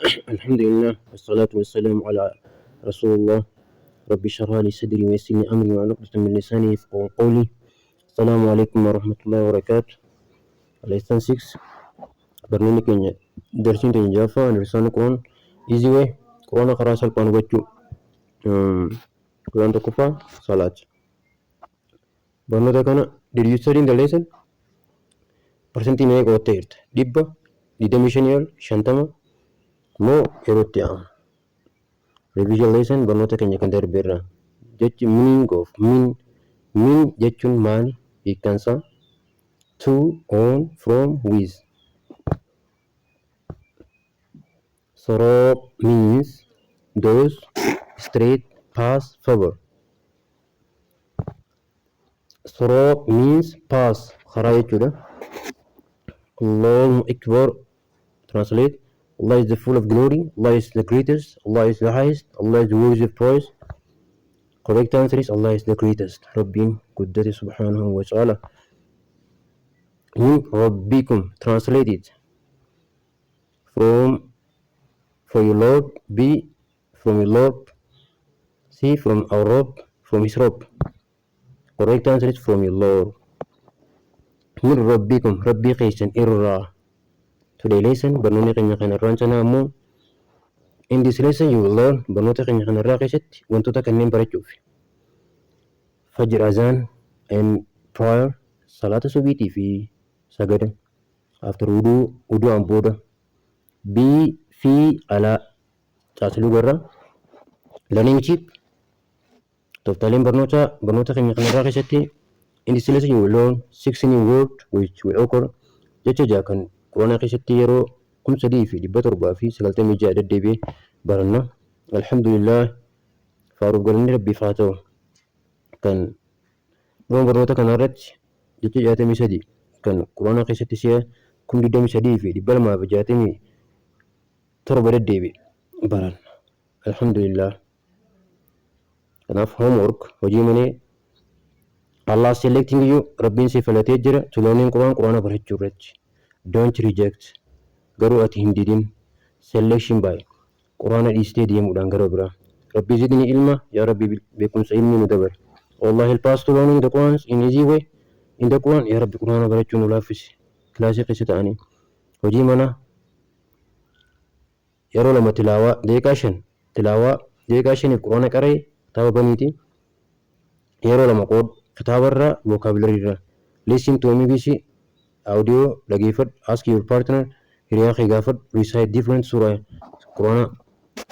الحمد لله والصلاة والسلام على رسول الله. ربي اشرح لي صدري ويسر لي أمري واحلل عقدة من لساني يفقهوا قولي. السلام عليكم ورحمة الله وبركاته. Lesson 6 barnoonni keenya darsiin keenya jaaffaa darsaan Quraan easy way Quraana karaa salphaan hubachuu. Quraan tokkoffaa salaat. Barnoota kana did you study in the lesson? Persentii meeqa qo'attee jirta? 125 50 moo yerootti aanu? Revision lesson barnoota keenya kan darbeerra. Jechi meaning of mean jechuun maali? Hiikkansaa to, on, from, with. Sarab means those, straight, pass, favor. Sarab means pass, karaa jechuudha. Allahu Akbar, translate. Allah is the full of glory, Allah is the greatest, Allah is the highest, Allah is worthy of praise. Correct answer is Allah is the greatest. Rabbiin guddate subhanahu wa ta'ala. Min Rabbikum, translated from your Lord, B from your Lord, C from our Rob, from his Rob. Correct answer is from your Lord. Min Rabbikum, Rabbi keessan irraa. Today lesson barnoonni keenya kanarraan sana ammoo in this lesson you will learn barnoota keenya kanarraa keessatti wantoota kanneen barachuuf fajr azaan and prayer salaata subiitii fi sagada after wudu an booda B fi alaa caasiluu garraa learning chip tooftaaleen barnoota keenya kanarraa keessatti in this lesson you will learn 6 new words which will occur jecha jaha kan Quraana keessatti yeroo 3,796 deddeebi'ee baranna. Alhamdulillah faaruuf galanni Rabbiif haa ta'u. Kan dhumaan barnoota kanarratti jecha 63 kan Quraana keessatti si'a 23,267 deddeebi'ee baranna. Alhamdulillah. Kanaaf homework hojii manee Allah selecting you Rabbiin si filatee jira to learning Quraana barachuu irratti. Don't reject. Garuu ati hin didin. Selection by Quraana dhiistee deemuudhaan gara biraa. Rabbi zidni ilma yaa Rabbi beekumsa ilmi nu dabar. Allah help us to learning the Quran in easy way. In the Quran yaa Rabbi Quraana barachuu nu laaffisi. Kilaasii keessa ta'anii hojii mana yeroo lama tilaawaa deeqaa shaniif Quraana qaree kitaaba baniiti. Yeroo lama qood kitaabarraa vocabulary irraa. Listen to MBC audio dhageeffadhu. Ask your partner hiriyaa kee gaafadhu. Recite different Quraana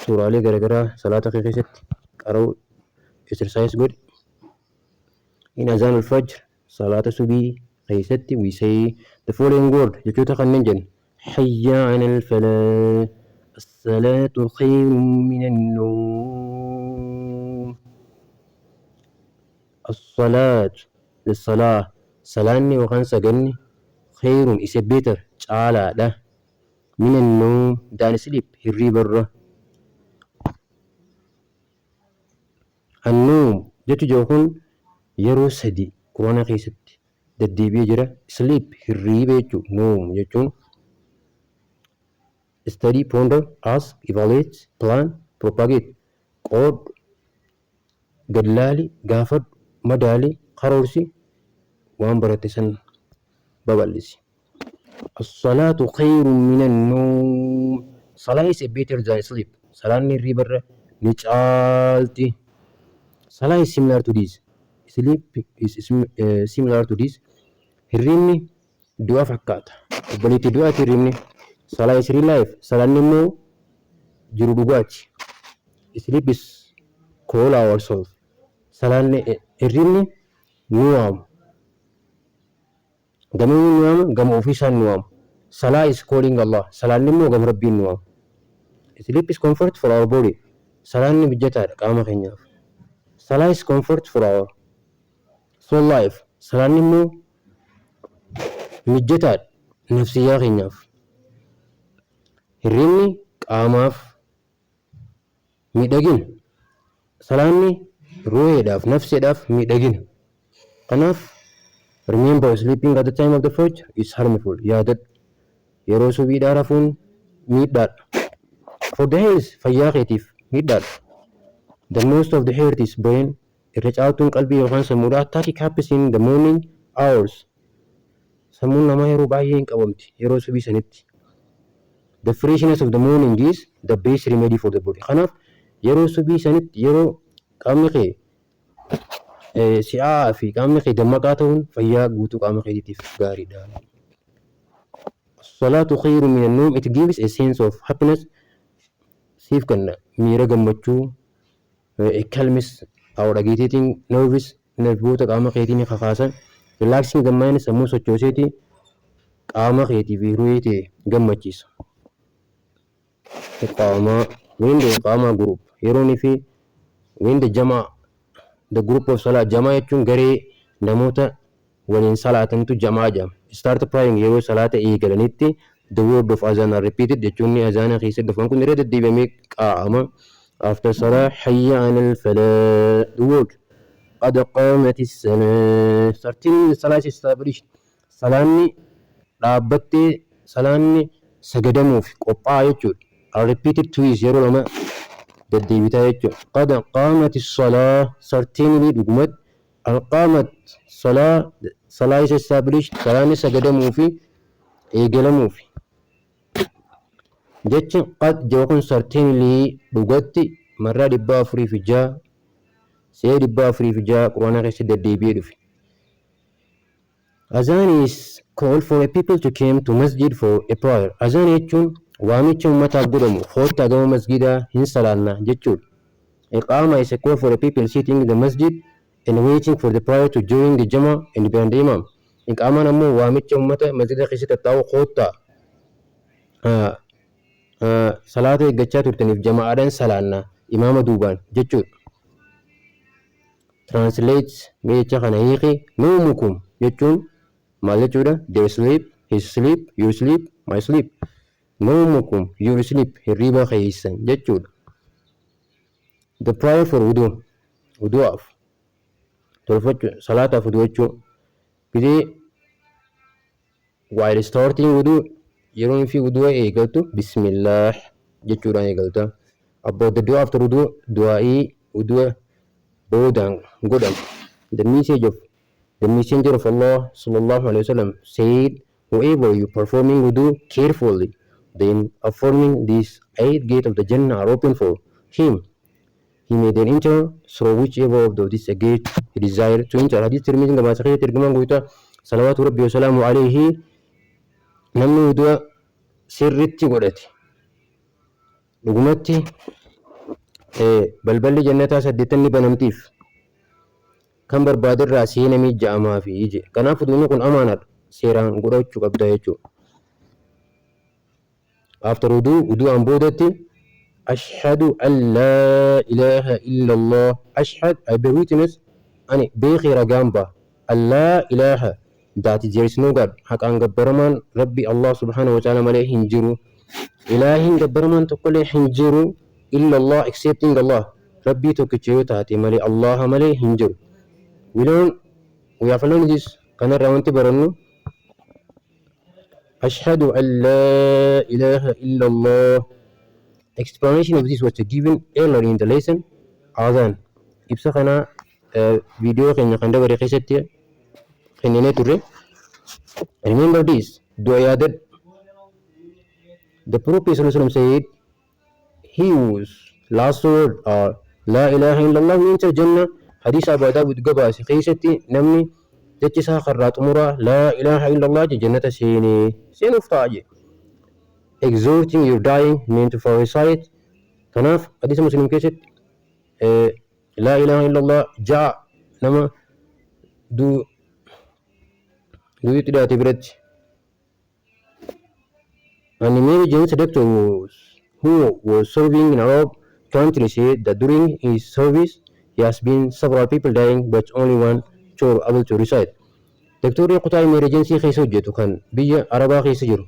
suuraalee garaagaraa salaata kee keessatti qara'u exercise godhi. In azaan al-fajr salaata subii keessatti we say the following word jechoota kanneen jenna. Hayya alal falaa as-salaatu khayrun minan nawm. As-salaat salaanni yookaan saganni khayrun is better caalaadha. Minan nawm than sleep hirriibarra. An-nawm jechu jechuun yeroo sadi Quraana keessatti deddeebi'ee jira. Sleep hirriiba jechuun nawm jechuun study, ponder, ask, evaluate, plan, propagate. Qood gadlaali gaafadhu madaali karoorsi waan baratte san babal'isi. As-salaatu khayrun minan nawm. Salah is better than sleep. Salaanni hirriibarra ni caalti. Salah is similar to this. Sleep is similar to this. Hirriibni du'a fakkaata. Obboliitti du'aati hirriibni. Salah is real life. Salaanni immoo jiru dhugaati. Sleep is call ourselves. Salaanni hirriibni nu waamu. Gamni nu waamu gama ofiisaan nu waamu. Salah is calling Allah. Salaanni immoo gama Rabbiin nu waamu. Sleep is comfort for our body. Salaanni mijataadha qaama keenyaaf. Salah is comfort for our soul life. Salaanni immoo mijataadha nafsiyyaa keenyaaf. Hirriibni qaamaaf miidhagina. Salaanni ruuheedhaaf nafseedhaaf miidhagina. Kanaaf remember sleeping at the time of the fajr is harmful. Yaadadhu yeroo subiidhaa rafuun miidhaadha. For the health fayyaa keetiif miidhaadha. The most of the heart is brain. Irra caaltuun qalbii yookaan sammuudha. Tactic happens in the morning hours. Sammuun namaa yeroo baay'ee hin qabamti yeroo subii sanitti. The freshness of the morning is the best remedy for the body. Kanaaf yeroo subii sanitti yeroo qaamni kee si'aa fi qaamni kee dammaqaa ta'uun fayyaa guutuu qaama keetiif gaariidha. Salaatu khayru min an-nawm. It gives a sense of happiness. Siif kenna miira gammachuu. It calms our agitating nerves. Nervoota qaama keetiin kakaasan. Relaxing the mind. Sammuu sochooseeti qaama keetii fi hiruu ta'e gammachiisa. When the Qama group yeroonii fi when the Jama the group of Salah Jama jechuun garee namoota waliin salaatantu Jamaa jedhama. Start praying yeroo salaata eegalanitti the word of azan are repeated jechuun azana keessatti dhufan kun irra deddeebi'amee qaama. After Salah hayya alal falah the word qad qaamatis salah. Certain Salah is established. Salaanni dhaabbattee salaanni sagadamuuf qophaa'aa jechuudha. Are repeated twice yeroo lama deddeebitaa jechuudha. Qad qaamatis salah certainly dhugumat alqaamat salah is established salaanni sagadamuu fi eegalamuuf jecha qad jechuun certainly dhugatti marraa 406 see 406 quraana keessatti deddeebi'ee dhufe. Azan is called for a people to come to masjid for a prayer. Azan jechuun waamicha ummataaf godhamu hoota gama masgidaa hin salaanna jechuudha. Iqaama is a call for the people sitting in the masjid and waiting for the prayer to join the Jama and behind the Imam. Iqaamaan ammoo waamicha ummata masjida keessatti taa'u hoota salaata eeggachaa turtaniif jama'aadhaan salaanna imaama duubaan jechuudha. Translate jecha kana hiiki nawmukum jechuun maal jechuudha? They sleep, his sleep, you sleep, my sleep. Nawmukum your sleep hirriba keessan jechuudha. The prayer for wudu'aaf tolfachuu salaataaf wudu jechuu bidee while starting wudu yeroo fi wudu'a eegaltu bismillah jechuudhaan eegalta. About the dua after wudu du'aa'ii wudu'a boodaan godhama. The message of the messenger of Allah sallallahu alaihi wasallam said, whoever you performing wudu carefully, then affirming these 8 gates of the Jannah are open for him. He may then enter through whichever of these gates he desires to enter. Hadith Tirmidhi kama sahih terjemahan goita salawatu rabbi wa salamu alaihi namni wudu'a sirritti godhate dhugumatti balballi jannataa 8 banamtiif kan barbaadirraa seenamii ja'amaa fi ije. Kanaaf wuduun kun amaanaadha, seeraan godhachuu qabda jechuudha. After wudu an boodatti ashhadu an laa ilaaha illallah. Ashhad I bear witness ani beekhi ragaan ba'a an laa ilaaha that there is no God haqaan gabbaramaan rabbi Allah subhanahu wa ta'ala malee hin jiru. Ilaahin gabbaramaan tokkollee hin jiru illallah excepting Allah rabbii tokkicha yoo taate malee Allah malee hin jiru. We have learned this kanarraa wanti barannu ashhadu an laa ilaaha illallah. Explanation of this was given earlier in the lesson. Adhan ibsa kana video keenya kan dabare keessatti kennee turre. Remember this dua yaadad. The Prophet sallallahu said he whose last word are la ilaha illallah will enter Jannah. Hadith Abu Dawud gabaase keessatti namni jechi isaa karraa xumuraa la ilaha illallah jannata seenuuf ta'a. Exhorting your dying meant for recite. Kanaaf hadith Muslim keessatti la ilaha illallah ja'a nama duuti dhaate biratti. And the James doctor who was serving in Arab country said that during his service he has been several people dying but only one were able to recite. Doctor kutaa emergency keessa hojjetu kan biyya Arabaa keessa jiru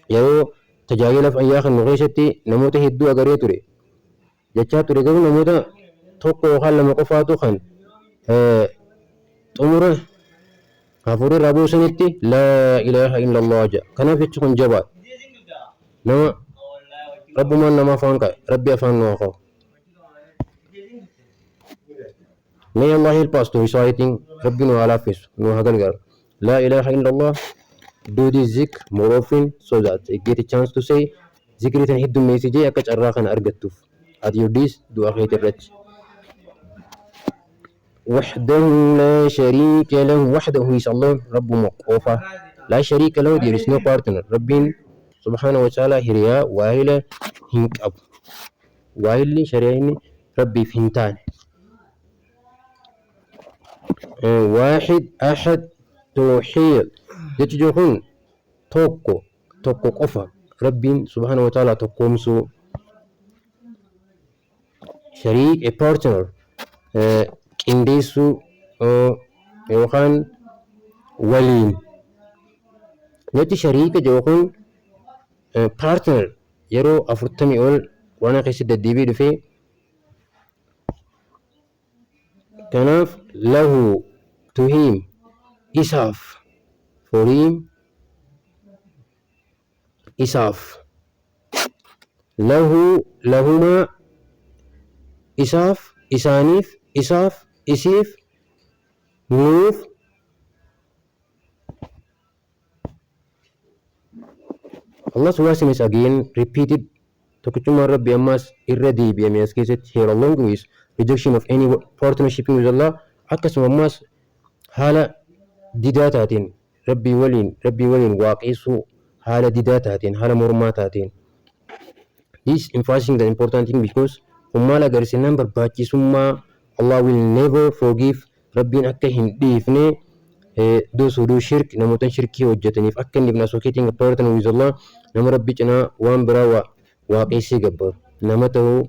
yeroo tajaajila fayyaa kan keessatti namoota hedduu agaree ture jechaa ture. Garuu namoota tokko yookaan lama qofaatu kan xumura hafuura irraa buusanitti laa ilaaha illallah jedha. Kanaaf jechi kun jabaa nama رب ما نما فانك ربي أفان نوخو. May Allah help us to reciting ربي نو علافيس نو هقلقر لا إله إلا الله. Do this zikr more often so that I get a chance to say ذكري تنهد ميسجي أكش أراخنا أرقدتوف. At your this do أخيت الرج. وحده لا شريك له وحده هو الله رب مقوفة لا شريك له there is no partner رب سبحانه وتعالى هريا واهلة هنك أب واهلي شريعيني ربي فهمتان واحد أحد توحيد يتجوهون توكو قفا ربي سبحانه وتعالى توكومسو شريك a partner قنديسو يوخان ولين نتي شريك جوهون partner يرو أفرتمي أول وانا قيسد الديبي دفي كناف له to him إساف for him إساف له لهما إساف إسانيف إساف إسيف نوف Allah subhanahu is again repeated Tokutuma Rabbi Ammas irradi BMS cases here along with rejection of any partnership with Allah akkasuma ammas hala didatatin Rabbi walin waqisu hala didatatin hala murmatatin. This emphasizing the important thing because ummala garisinan barbachisumma Allah will never forgive Rabbin akka hin dhiifne those who do shirk namoota shirkii hojjetaniif akka inni ibn associating a partner with Allah nama rabbi cinaa waan biraa waaqeessii gabbaru nama ta'uu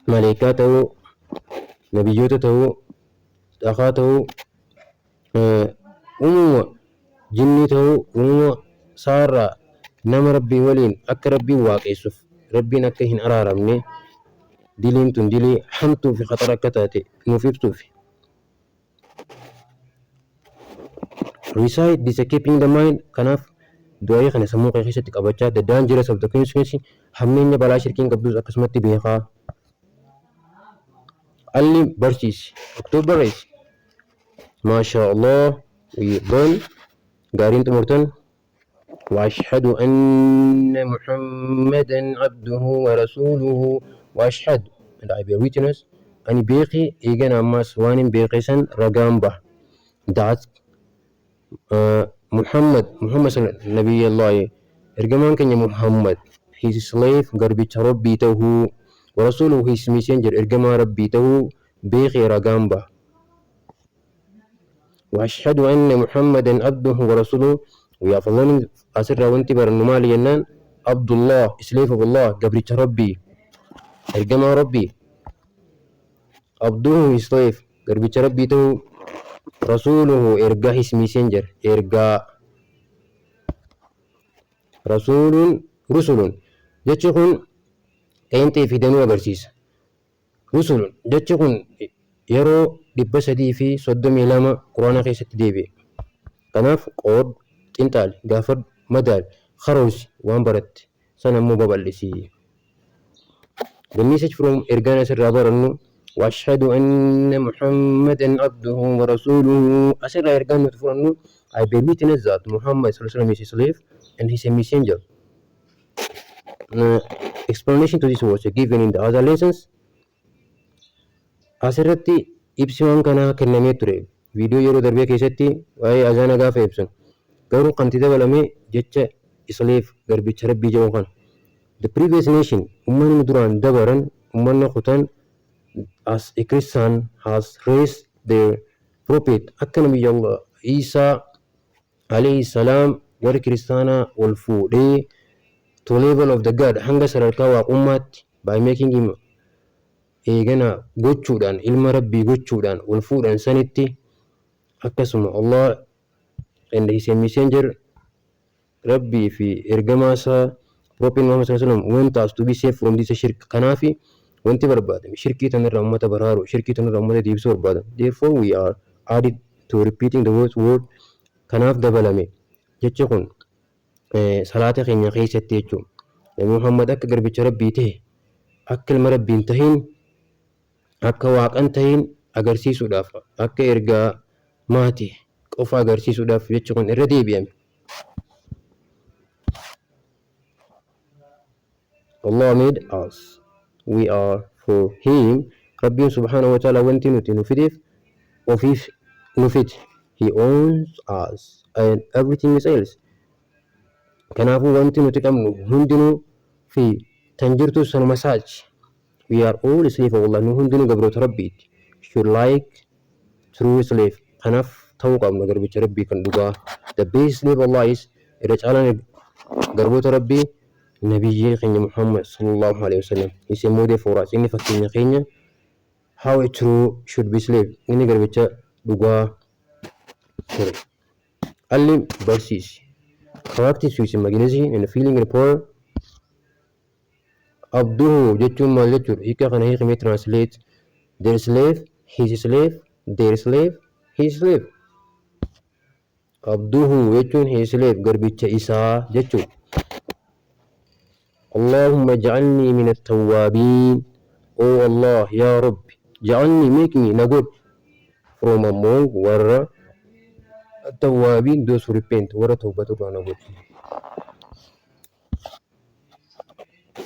maleekaa ta'uu nabiyyoota ta'uu dhakaa ta'uu uumama jinnii ta'uu uumama saarraa nama rabbii waliin akka rabbiin waaqeessuuf rabbiin akka hin araaramne diliin tun dilii hamtuu fi khatara akka taate nuuf ibsuufi. Recite this keeping the mind kanaaf du'aa kana sammuu kee keessatti qabachaa the dangers of the consequence hammeenya balaa shirkiin qabdus akkasumatti beekaa. Alli barsiisi October race maasha Allah we learn gaariin xumurtan وأشهد أن محمدا عبده ورسوله وأشهد and I bear witness أني بيقي إيجان أماس وانين بيقيسن رقامبه that محمد نبي الله إرجمان كن محمد his slave غربي ربي تهو ورسوله his messenger إرجما ربي تهو بيقي رقامبه وأشهد أن محمدا عبده ورسوله we are following أسر وانتي برنمال ينان عبد الله slave of Allah غربي ربي إرجما ربي عبده his slave غربي ربي تهو رسوله إرجع his messenger إرجع رسول جتشون أنت في دنيا برسيس رسول جتشون يرو دبسدي في صدم لما قرآن خيست ديبي كناف قود تنتال غافر مدال خروس وانبرت سنة مبابلسي. The message from إرجانا سرابر إنه وأشهد أن محمدا عبده ورسوله أسر إرجان نتفر إنه I bear witness that Muhammad صلى الله عليه وسلم is his slave and he's a messenger. Explanation to this was given in the other lessons. Asirratti ibsiwwan kana kennamee ture viidiyoo yeroo darbee keessatti waa'ee azaana gaafa ibsan garuu kan itti dabalamee jecha slave garbicha rabbii jedhamu kana. The previous nation ummanni duraan dabaran ummanni kutan as a Christian has raised their prophet akka nabi Allah Isa alayhi salam warri kiristaanaa wal fuudhee to level of the God hanga sadarkaa waaqummaatti by making him eegana gochuudhaan ilma rabbii gochuudhaan wal fuudhan sanitti akkasuma Allah and his messenger rabbii fi ergamaasaa prophet Muhammad sallallahu alaihi wasallam want us to be safe from this shirk kanaafi wanti barbaadame shirkii tanirraa ummata baraaru shirkii tanirraa ummata deebisuu barbaadame. Therefore we are added to repeating the word kanaaf dabalame jechi kun salaata keenya keessatti jechuun محمد أكا قربتش ربي ته أكل مربين تهين أكا واقعن تهين أغرسيسو دافع أكا إرقا ماتي قفا أغرسيسو دافع يتشكون إردي بيام Allah made us. We are for Him. Rabbi subhanahu wa ta'ala wanti nuti nufitif ofif nufit. He owns us and everything is else. Kanaafuu wanti nuti qabnu hundinuu fi tan jirtu sanuma saachi. We are all slave of Allah. Nu hundinuu gabroota Rabbiiti. Should like true slave. Kanaaf ta'uu qabna garbicha Rabbii kan dhugaa. The best slave of Allah is irra caalaan garboota Rabbii نبي خيني محمد صلى الله عليه وسلم يسموه دي فوراس إني فكيني خيني how a true should be slave إني قربتها لغا سوري علم برسيس character سويس مجنزي and feeling rapport عبده جتون ما جتون هيكا خنا هيك مي translate their slave his slave their slave his slave عبده جتون his slave قربتها إساء جتون اللهم اجعلني من التوابين Oh Allah يا رب جعلني make me نقول from among ورا التوابين those who repent ورا توبة نقول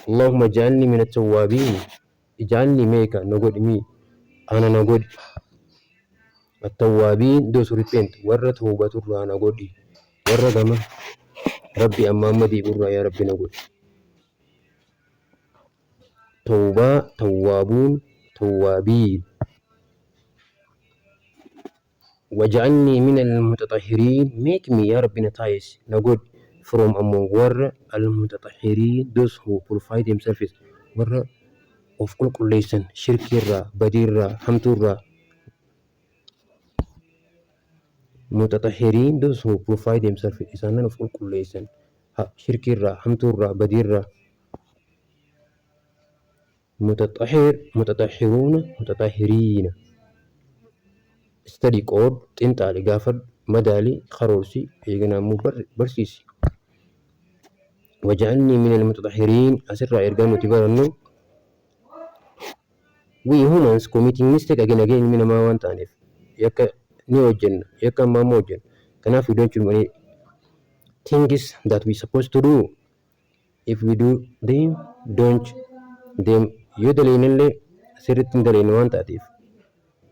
اللهم اجعلني من التوابين اجعلني make نقول مي أنا نقول التوابين those who repent ورا توبة نقول ورا كما ربي أمام مدي برا يا ربي نقول توبة توابون توابين واجعلني من المتطهرين make me يا ربي نتايس نقول from among ور المتطهرين those who purify themselves ور of كل ليسن شرك الرا بدير الرا حمد الرا متطهرين those who purify themselves إسانا of كل ليسن شرك الرا حمد الرا بدير الرا متطهر متطهرون متطهرين study code تنتالي قافر مدالي خروسي يجنا مو برسيسي وجعلني من المتطهرين أسرع إرقام تبارنو we humans committing mistake again من ما وانت عنف يكا نيوجن يكا ما موجن كناف we don't do many things that we supposed to do if we do them don't them يدلين اللي سرت دلين وانت عتيف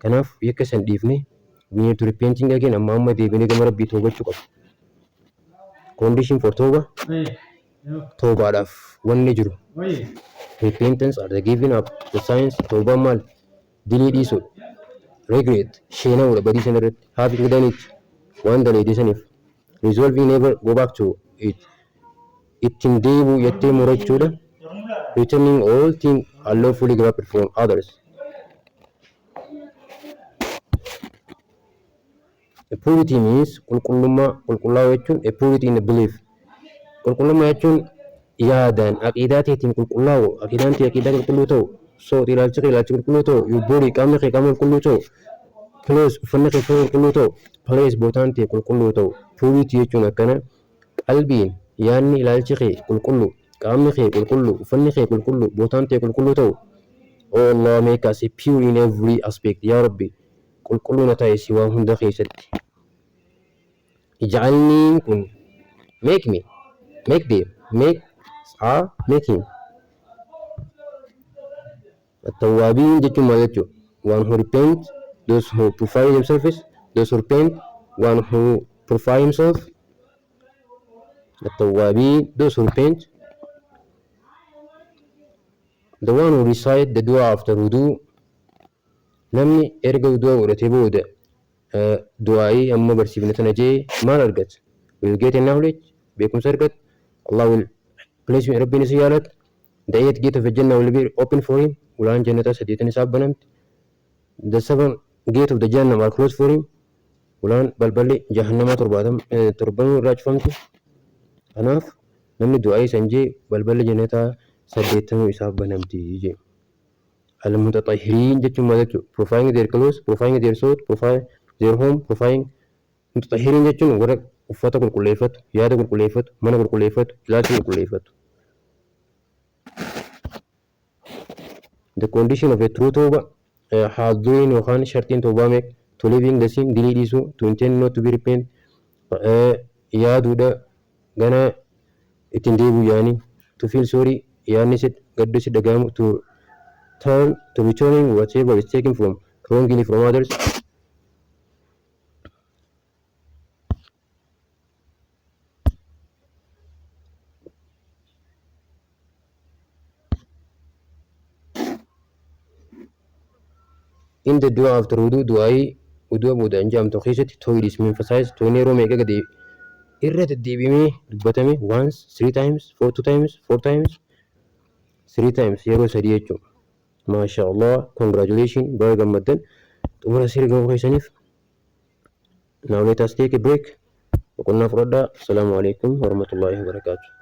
كناف يكا سنديفني we need to repenting again أما أما دي بني قمر ربي توبة شكف condition for توبة توبة عرف والنجرو repentance are the giving up the signs توبة مال delete isod regret شينا ولا بدي سنرد having done it one day دي سنف resolving never go back to it ittindeebu yettee murachuudha returning all things unlawfully grabbed from others a purity means qulqullummaa jechuun a purity in the belief qulqullummaa jechuun yaadaan aqiidaatiin qulqullaa'u aqiidaan aqiidaa qulqulluu ta'u soot ilaalchi qulqulluu ta'u yubboodii qaamni kee qaama qulqulluu ta'u place uffanni kee qulqulluu ta'u place bootaan qulqulluu ta'u purity jechuun akkana qalbiin yaadni ilaalchi kee qulqulluu qaamni kee qulqulluu uffanni kee qulqulluu bootaan qulqulluu ta'u oh Allah make us pure in every aspect yaa rabbi qulqulluu na taasisi waan hunda keessatti ij'alnii kun make me make them make are making التوابين جتوا ما جتوا one who repent those who purify themselves those who repent one who purify himself التوابين those who repent the one who recite the dua after wudu namni erga wudu godhatee booda du'aa'ii amma barsiifne tana jee maal argata will get a knowledge beekumsa argata Allah will place me rabbiin isa jaalata the eighth gate of Jannah will be open for him ulaan jannataa saddeetan isaaf banamti the seven gate of the Jannah are closed for him ulaan balballi jahannamaa torbanuu irraa cufamti kanaaf namni du'aa'ii san jee balballi jannataa saddeettanuu isaaf banamti jee المتطهرين جتوا ما جتوا purifying their clothes purifying their soul purifying their home purifying متطهرين جتوا ورق uffata qulqulleeffatu yaada qulqulleeffatu mana qulqulleeffatu ilaalcha qulqulleeffatu The condition of a true tawbah حاضرين وخان شرطين توبة ميك to living the sin دليل يسو to intend not to be repent يادو دا غنا اتنديبو يعني to feel sorry يعني ست قدس دقامو to turn to returning whatever is taken from wrongly from others. In the dua after wudu du'ai wudu booda injam to keessatti toil is emphasized to yeroo meeqa gadi irra deddeebimee dubbatame once, three times, two times, four times, three times yeroo sadii jechuudha. Maasha Allah, congratulations, baga gammaddan xumura sirga keessaniif. Now let us take a break. Boqonnaa fudhadhaa. Assalaamu alaikum warahmatullahi wabarakatuh.